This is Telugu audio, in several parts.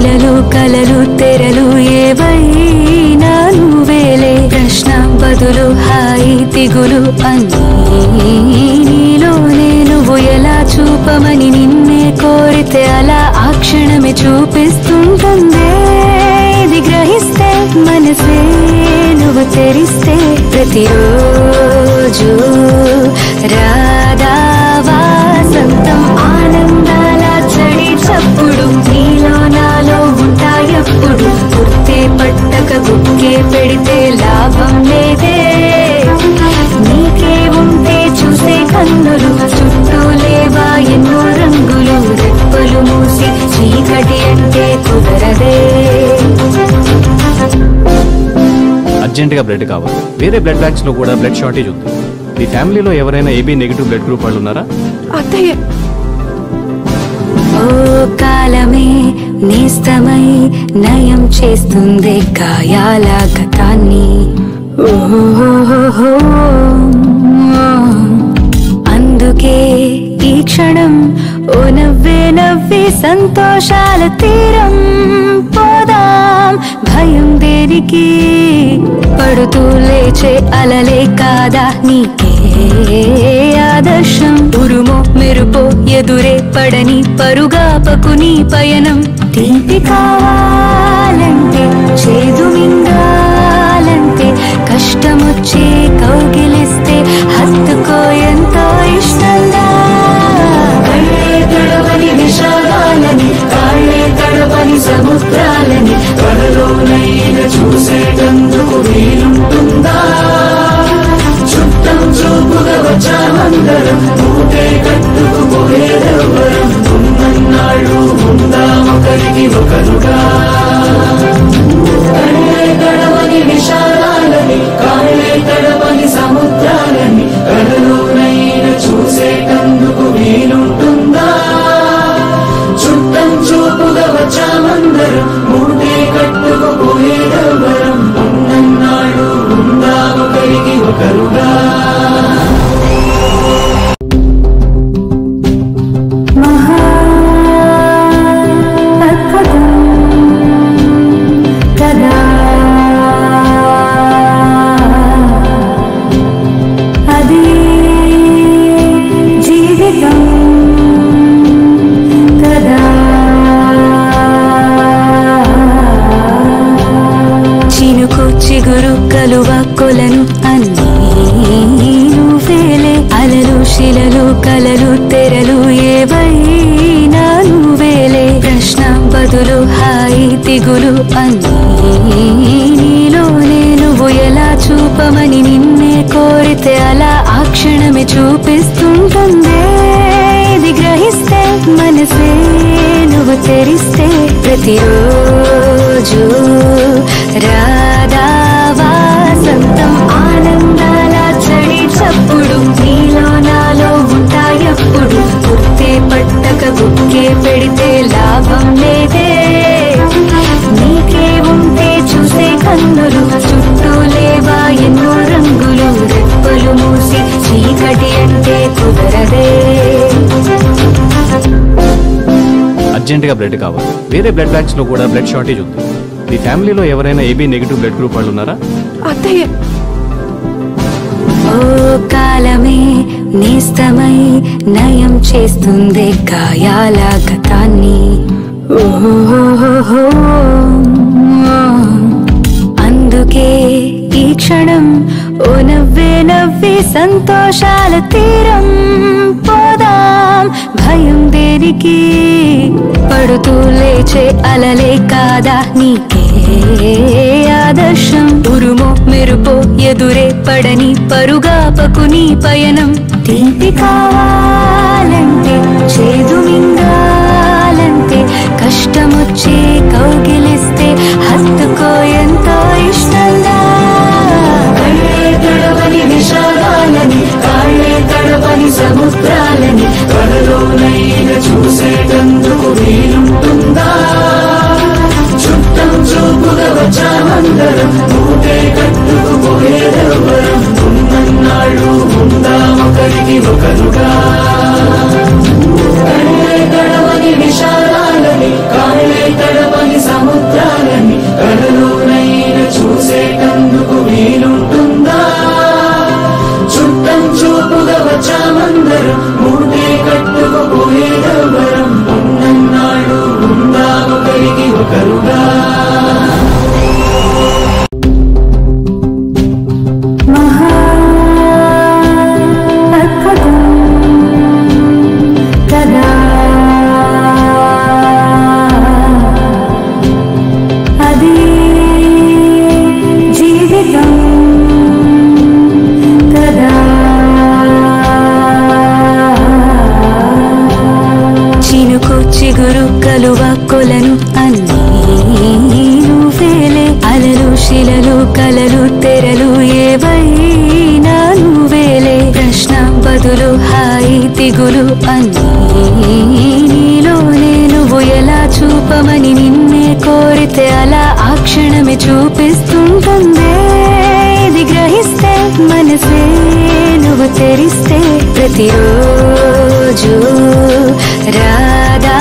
శిలలు కలలు తెరలు ఏవైనా నువ్వేలే ప్రశ్న బదులు హాయి దిగులు అన్నీ నీలోనే నువ్వు ఎలా చూపమని నిన్నే కోరితే అలా ఆ క్షణమే చూపిస్తుంటుందే ఇది గ్రహిస్తే మనసే నువ్వు తెరిస్తే ప్రతిరోజు రాధా వాసంతం ఆనందాల చడి చప్పుడు నీలో నాలో ఉంటాయప్పుడు గుర్తే పట్టక గుక్కే పెడితే లాభం లేదే నీకే ఉంటే చూసే కన్నులు చుట్టూ లేవా ఎన్నో రంగులు రెప్పలు మూసి చీకటి అంటే కుదరదే అర్జెంటుగా బ్లడ్ కావాలి. వేరే బ్లడ్ బ్యాంక్స్ లో కూడా బ్లడ్ షార్టేజ్ ఉంది. మీ ఫ్యామిలీలో ఎవరైనా ఏబీ నెగిటివ్ బ్లడ్ గ్రూప్ వాళ్ళు ఉన్నారా? అత్తయ్య. ఓ కాలమే నేస్తమై నయం చేస్తుంది గాయాల గతాన్ని అందుకే ఈ క్షణం ఓ నవ్వే నవ్వి సంతోషాల తీరం పోదాం భయం దేనికి పడుతూ లేచే అలలే కాదా నీకే ఆదర్శం ఉరుమో మెరుపో ఎదురే పడని పరుగాపకు నీ పయనం తీపి కావాలంటే చేదు మింగాలంటే కష్టమొచ్చే కౌగిలిస్తే హత్తుకో ఎంతో ఇష్టంగా కళ్ళే తడవని విషాదాలని కాళ్ళే తడవని సముద్రాలని కలలోనైన చూసేటందుకు వీలుంటుందా చుట్టం చూపుగా వచ్చామందరం మూటే కట్టుకుపోయేదెవ్వరం ఉన్నన్నాళ్ళు ఉందామొకరికి ఒకరుగా కళ్ళే తడవని విషాదాలని కాళ్ళే తడవని సముద్రాలని కలలోనైన చూసేటందుకు వీలుంటుందా చుట్టం చూపుగా వచ్చామందరం మూటే కట్టుకుపోయేదెవ్వరం ఉన్నన్నాళ్ళు ఉందామొకరికి ఒకరుగా చిగురు కలువ కొలను అన్నీ నువ్వేలే అలలు శిలలు కలలు తెరలు ఏవైనా నువ్వేలే ప్రశ్న బదులు హాయి దిగులు అన్నీ నీలోనే నువ్వు ఎలా చూపమని నిన్నే కోరితే అలా ఆ క్షణమే చూపిస్తుంటుందే ఇది గ్రహిస్తే మనసే నువ్వు తెరిస్తే ప్రతిరోజు రాధా వాసంతం ఆనందాల చడి చప్పుడు నీలో నాలో ఉంటాయప్పుడు గుర్తే పట్టక గుక్కే పెడితే లాభం లేదే నీకే ఉంటే చూసే కన్నులు చుట్టూ లేవా ఎన్నో రంగులు రెప్పలు మూసి చీకటి అంటే కుదరదే అర్జెంటుగా బ్లడ్ కావాలి. వేరే బ్లడ్ బ్యాంక్స్ లో కూడా బ్లడ్ షార్టేజ్ ఉంది. మీ ఫ్యామిలీలో ఎవరైనా ఏబీ నెగిటివ్ బ్లడ్ గ్రూప్ వాళ్ళు ఉన్నారా? అత్తయ్య. ఓ కాలమే నేస్తమై నయం చేస్తుంది గాయాల గతాన్ని అందుకే ఈ క్షణం ఓ నవ్వే నవ్వి సంతోషాల తీరం పోదాం భయం దేనికి పడుతూ లేచే అలలే కాదా నీకే ఆదర్శం ఉరుమో మెరుపో ఎదురే పడని పరుగాపకు నీ పయనం తీపి కావాలంటే చేదు మింగాలంటే కష్టమొచ్చే కౌగిలిస్తే హత్తుకో ఎంతో ఇష్టంగా కళ్ళే తడవని విషాదాలని కాళ్ళే తడవని సముద్రాలని కలలోనైన చూసేటందుకు వీలుంటుందా చుట్టం చూపుగా వచ్చామందరం మూటే కట్టుకుపోయేదెవ్వరం ఉన్నన్నాళ్ళు ఉందామొకరికి ఒకరుగా కళ్ళే తడవని విషాదాలని కాళ్ళే తడవని ఒకరుగా చిగురు కలువ కొలను అన్నీ నువ్వేలే అలలు శిలలు కలలు తెరలు ఏవైనా నువ్వేలే ప్రశ్న బదులు హాయి దిగులు అన్నీ నీలోనే నువ్వు ఎలా చూపమని నిన్నే కోరితే అలా ఆ క్షణమే చూపిస్తుంటుందే ఇది గ్రహిస్తే మనసే నువ్వు తెరిస్తే ప్రతిరోజు రాధా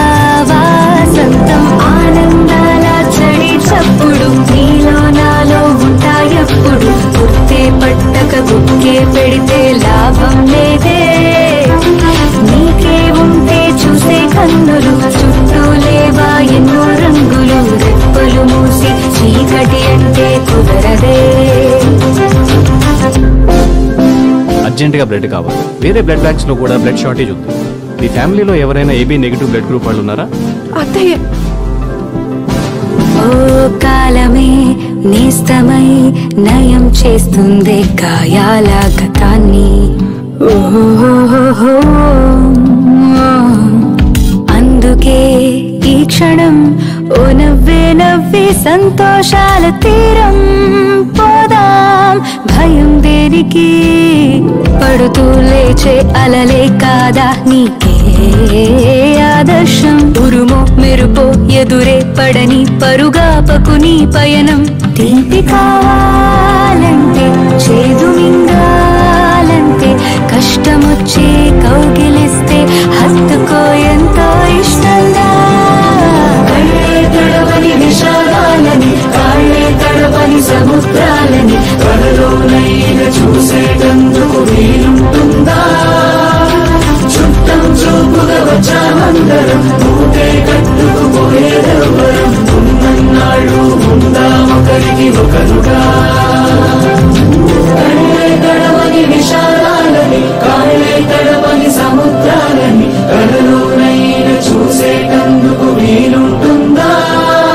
వాసంతం ఆనందాల చడి చప్పుడు నీలో నాలో ఉంటాయప్పుడు గుర్తే పట్టక బుక్కే పెడితే లాభం లేదే నీకే ఉంటే చూసే కన్నులు చుట్టూ లేవా ఎన్నో రంగులు రెప్పలు మూసి చీకటి అంటే కుదరదే అర్జెంటుగా బ్లడ్ కావాలి. వేరే బ్లడ్ బ్యాంక్స్ లో కూడా బ్లడ్ షార్టేజ్ ఉంది. మీ ఫ్యామిలీలో ఎవరైనా ఏబీ నెగిటివ్ బ్లడ్ గ్రూప్ వాళ్ళు ఉన్నారా? అత్తయ్య ఓ కాలమే నేస్తమై నయం చేస్తుంది గాయాల గతాన్ని ఓహో అందుకే ఈ క్షణం ఓ నవ్వే నవ్వి సంతోషాల తీరం పోదాం భయం దేనికి పడుతూ లేచే అలలే కాదా నీకే ఆదర్శం ఉరుమో మెరుపో ఎదురే పడని పరుగాపకు నీ పయనం తీపి కావాలంటే చేదు మింగాలంటే కష్టమొచ్చే కౌగిలిస్తే హత్తుకో ఎంతో ఇష్టంగా కళ్ళే తడవని విషాదాలని కాళ్ళే తడవని సముద్రాలని త్వరలోనైనా చూసేటందుకు వీలుంటుందా చుట్టం చూపుగా వచ్చామందరం మూటే కట్టుకుపోయేదెవ్వరం ఉన్నన్నాళ్ళు ఉందా ఒకరికి ఒకరుగా